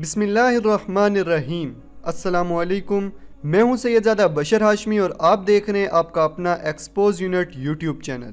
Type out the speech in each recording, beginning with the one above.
बिस्मिल्लाहिर्रहमानिर्रहीम। अस्सलामुअलैकुम। मैं हूं सैयदज़ादा बशर हाशमी और आप देख रहे हैं आपका अपना एक्सपोज यूनिट यूट्यूब चैनल।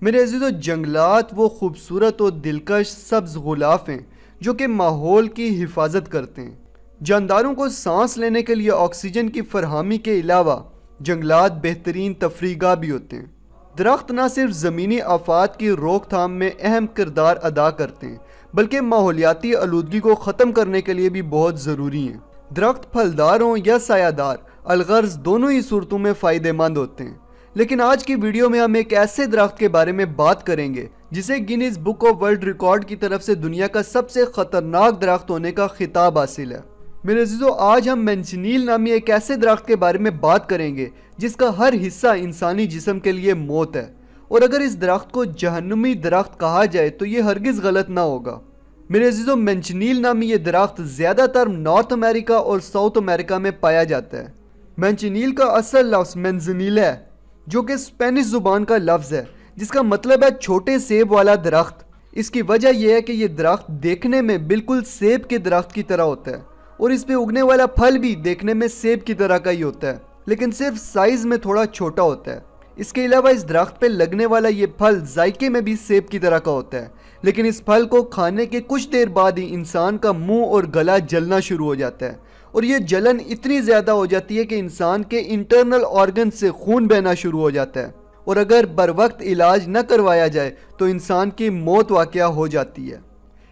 मेरे अज़ीज़ों, जंगलात वो खूबसूरत और दिलकश सब्ज़ गुलाफ हैं जो कि माहौल की हिफाजत करते हैं। जानदारों को सांस लेने के लिए ऑक्सीजन की फरहमी के अलावा जंगलात बेहतरीन तफरीगाह भी होते हैं। दरख्त न सिर्फ ज़मीनी आफात की रोकथाम में अहम किरदार अदा करते हैं बल्कि माहौलियाती आलूदगी को ख़त्म करने के लिए भी बहुत ज़रूरी हैं। दरख्त फलदार हों या सायादार, अलगर्ज दोनों ही सूरतों में फ़ायदेमंद होते हैं। लेकिन आज की वीडियो में हम एक ऐसे दरख्त के बारे में बात करेंगे जिसे Guinness book of world record की तरफ से दुनिया का सबसे ख़तरनाक दरख्त होने का खिताब हासिल है। मेरे अज़ीज़ों, आज हम मैंचनील नामी एक ऐसे दरख्त के बारे में बात करेंगे जिसका हर हिस्सा इंसानी जिस्म के लिए मौत है, और अगर इस दरख्त को जहन्नुमी दरख्त कहा जाए तो ये हरगिज़ गलत ना होगा। मेरे अज़ीज़ों, मैंचनील नामी ये दरख्त ज़्यादातर नॉर्थ अमेरिका और साउथ अमेरिका में पाया जाता है। मैंचनील का असल लफ्ज़ मैंजनील है जो कि स्पेनिश ज़ुबान का लफ्ज़ है जिसका मतलब है छोटे सेब वाला दरख्त। इसकी वजह यह है कि यह दरख्त देखने में बिल्कुल सेब के दरख्त की तरह होता है और इस पे उगने वाला फल भी देखने में सेब की तरह का ही होता है, लेकिन सिर्फ साइज में थोड़ा छोटा होता है। इसके अलावा इस दरख्त पे लगने वाला ये फल जायके में भी सेब की तरह का होता है, लेकिन इस फल को खाने के कुछ देर बाद ही इंसान का मुंह और गला जलना शुरू हो जाता है, और ये जलन इतनी ज़्यादा हो जाती है कि इंसान के इंटरनल ऑर्गन से खून बहना शुरू हो जाता है, और अगर बर वक्त इलाज न करवाया जाए तो इंसान की मौत वाक़या हो जाती है।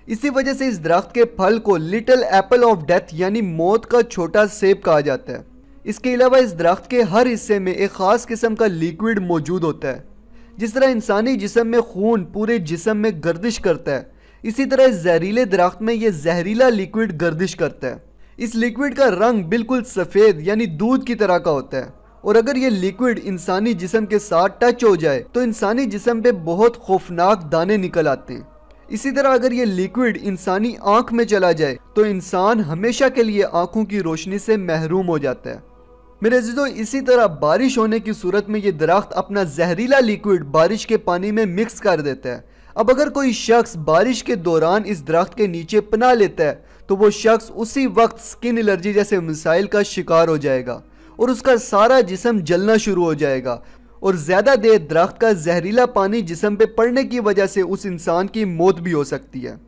इसी वजह से इस दरख्त के फल को लिटिल एप्पल ऑफ डेथ यानी मौत का छोटा सेब कहा जाता है। इसके अलावा इस दरख्त के हर हिस्से में एक ख़ास किस्म का लिक्विड मौजूद होता है। जिस तरह इंसानी जिस्म में खून पूरे जिस्म में गर्दिश करता है, इसी तरह इस जहरीले दरख्त में यह जहरीला लिक्विड गर्दिश करता है। इस लिक्विड का रंग बिल्कुल सफ़ेद यानी दूध की तरह का होता है, और अगर ये लिक्विड इंसानी जिस्म के साथ टच हो जाए तो इंसानी जिस्म पे बहुत खौफनाक दाने निकल आते हैं। इसी तरह अगर ये लिक्विड इंसानी आंख में चला जाए तो इंसान हमेशा के लिए आंखों की रोशनी से महरूम हो जाता है। मेरे अज़ीज़ों, इसी तरह बारिश होने की सूरत में ये दरख्त अपना जहरीला लिक्विड बारिश के पानी में मिक्स कर देता है। अब अगर कोई शख्स बारिश के दौरान इस दरख्त के नीचे पनाह लेता है तो वो शख्स उसी वक्त स्किन एलर्जी जैसे मसाइल का शिकार हो जाएगा और उसका सारा जिस्म जलना शुरू हो जाएगा, और ज़्यादा देर दरख्त का जहरीला पानी जिस्म पे पड़ने की वजह से उस इंसान की मौत भी हो सकती है।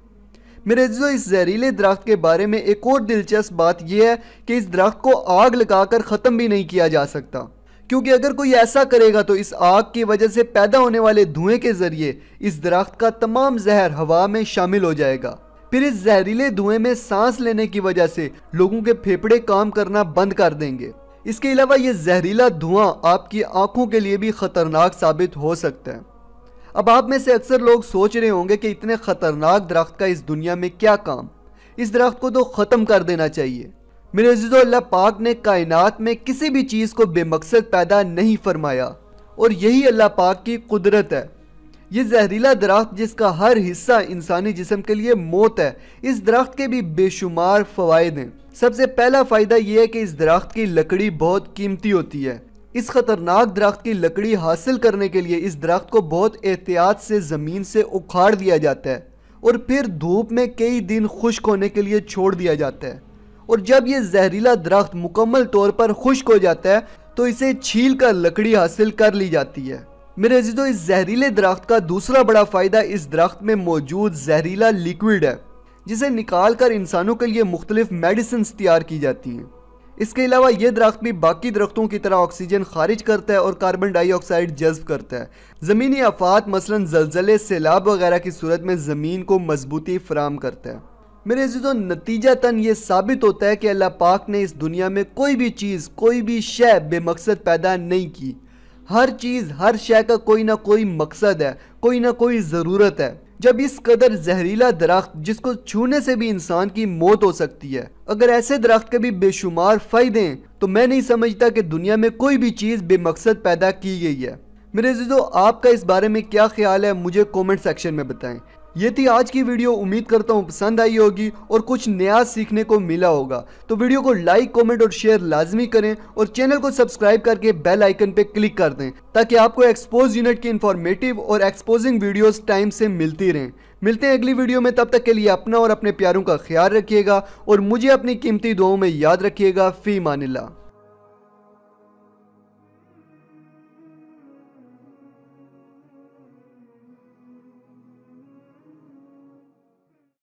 मेरे अज़ीज़ों, इस जहरीले दरख्त के बारे में एक और दिलचस्प बात यह है कि इस दरख्त को आग लगाकर ख़त्म भी नहीं किया जा सकता, क्योंकि अगर कोई ऐसा करेगा तो इस आग की वजह से पैदा होने वाले धुएं के ज़रिए इस दरख्त का तमाम जहर हवा में शामिल हो जाएगा। फिर इस जहरीले धुएं में सांस लेने की वजह से लोगों के फेफड़े काम करना बंद कर देंगे। इसके अलावा ये जहरीला धुआं आपकी आंखों के लिए भी ख़तरनाक साबित हो सकता है। अब आप में से अक्सर लोग सोच रहे होंगे कि इतने ख़तरनाक दरख्त का इस दुनिया में क्या काम, इस दरख्त को तो ख़त्म कर देना चाहिए। मेरे अज़ीज़ों, अल्लाह पाक ने कायनात में किसी भी चीज़ को बेमकसद पैदा नहीं फरमाया, और यही अल्लाह पाक की कुदरत है। ये जहरीला दरख्त जिसका हर हिस्सा इंसानी जिस्म के लिए मौत है, इस दरख्त के भी बेशुमार फ़वाइद हैं। सबसे पहला फ़ायदा यह है कि इस दरख्त की लकड़ी बहुत कीमती होती है। इस ख़तरनाक दरख्त की लकड़ी हासिल करने के लिए इस दरख्त को बहुत एहतियात से ज़मीन से उखाड़ दिया जाता है और फिर धूप में कई दिन खुश्क होने के लिए छोड़ दिया जाता है, और जब ये जहरीला दरख्त मुकम्मल तौर पर खुश्क हो जाता है तो इसे छील कर लकड़ी हासिल कर ली जाती है। मेरे अज़ीज़ों, इस जहरीले दरख्त का दूसरा बड़ा फ़ायदा इस दरख्त में मौजूद जहरीला लिक्विड है जिसे निकाल कर इंसानों के लिए मुख्तलिफ मेडिसिन तैयार की जाती हैं। इसके अलावा यह दरख्त भी बाकी दरख्तों की तरह ऑक्सीजन खारिज करता है और कार्बन डाइऑक्साइड जज्ब करता है। ज़मीनी आफात मसलन ज़लज़ले, सैलाब वगैरह की सूरत में ज़मीन को मजबूती फराहम करता है। मेरे अज़ीज़ों, नतीजतन ये साबित होता है कि अल्लाह पाक ने इस दुनिया में कोई भी चीज़, कोई भी शय बेमकसद पैदा नहीं की। हर चीज़, हर शय का कोई ना कोई मकसद है, कोई ना कोई ज़रूरत है। जब इस कदर जहरीला दरख्त जिसको छूने से भी इंसान की मौत हो सकती है, अगर ऐसे दरख्त के भी बेशुमार फ़ायदे हैं तो मैं नहीं समझता कि दुनिया में कोई भी चीज़ बेमकसद पैदा की गई है। मेरे अज़ीज़ों, आपका इस बारे में क्या ख्याल है, मुझे कमेंट सेक्शन में बताएं। ये थी आज की वीडियो। उम्मीद करता हूँ पसंद आई होगी और कुछ नया सीखने को मिला होगा। तो वीडियो को लाइक, कमेंट और शेयर लाजमी करें और चैनल को सब्सक्राइब करके बेल आइकन पे क्लिक कर दें ताकि आपको एक्सपोज यूनिट की इंफॉर्मेटिव और एक्सपोजिंग वीडियोस टाइम से मिलती रहें। मिलते हैं अगली वीडियो में, तब तक के लिए अपना और अपने प्यारों का ख्याल रखिएगा और मुझे अपनी कीमती दुआओं में याद रखिएगा। फी मानिल्लाह।